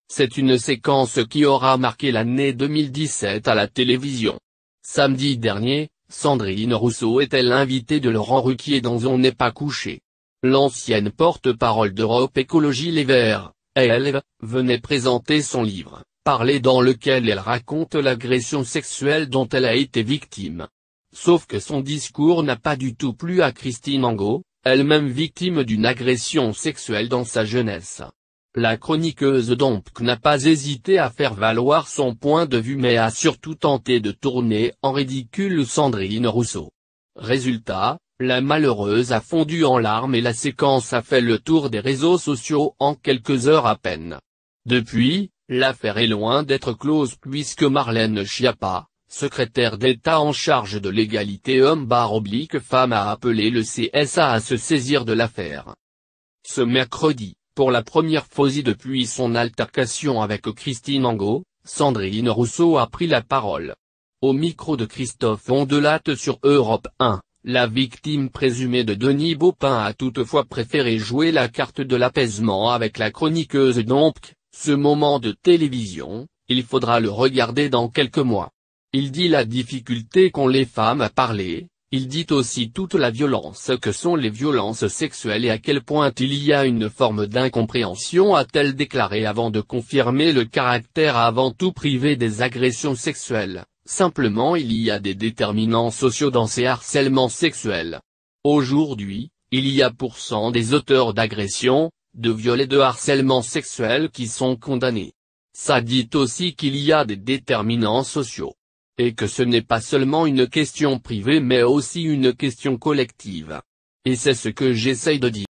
C'est une séquence qui aura marqué l'année 2017 à la télévision. Samedi dernier, Sandrine Rousseau était l'invitée de Laurent Ruquier dans On n'est pas couché. L'ancienne porte-parole d'Europe Écologie Les Verts, elle, venait présenter son livre, Parler, dans lequel elle raconte l'agression sexuelle dont elle a été victime. Sauf que son discours n'a pas du tout plu à Christine Angot, elle-même victime d'une agression sexuelle dans sa jeunesse. La chroniqueuse donc n'a pas hésité à faire valoir son point de vue mais a surtout tenté de tourner en ridicule Sandrine Rousseau. Résultat, la malheureuse a fondu en larmes et la séquence a fait le tour des réseaux sociaux en quelques heures à peine. Depuis, l'affaire est loin d'être close puisque Marlène Schiappa, secrétaire d'État en charge de l'égalité homme/femme, a appelé le CSA à se saisir de l'affaire. Ce mercredi, pour la première fois depuis son altercation avec Christine Angot, Sandrine Rousseau a pris la parole. Au micro de Christophe Ondelat sur Europe 1, la victime présumée de Denis Baupin a toutefois préféré jouer la carte de l'apaisement avec la chroniqueuse donc, ce moment de télévision, il faudra le regarder dans quelques mois. Il dit la difficulté qu'ont les femmes à parler, il dit aussi toute la violence que sont les violences sexuelles et à quel point il y a une forme d'incompréhension, a-t-elle déclaré avant de confirmer le caractère avant tout privé des agressions sexuelles. Simplement il y a des déterminants sociaux dans ces harcèlements sexuels. Aujourd'hui, il y a % des auteurs d'agressions, de viols et de harcèlement sexuel qui sont condamnés. Ça dit aussi qu'il y a des déterminants sociaux. Et que ce n'est pas seulement une question privée mais aussi une question collective. Et c'est ce que j'essaye de dire.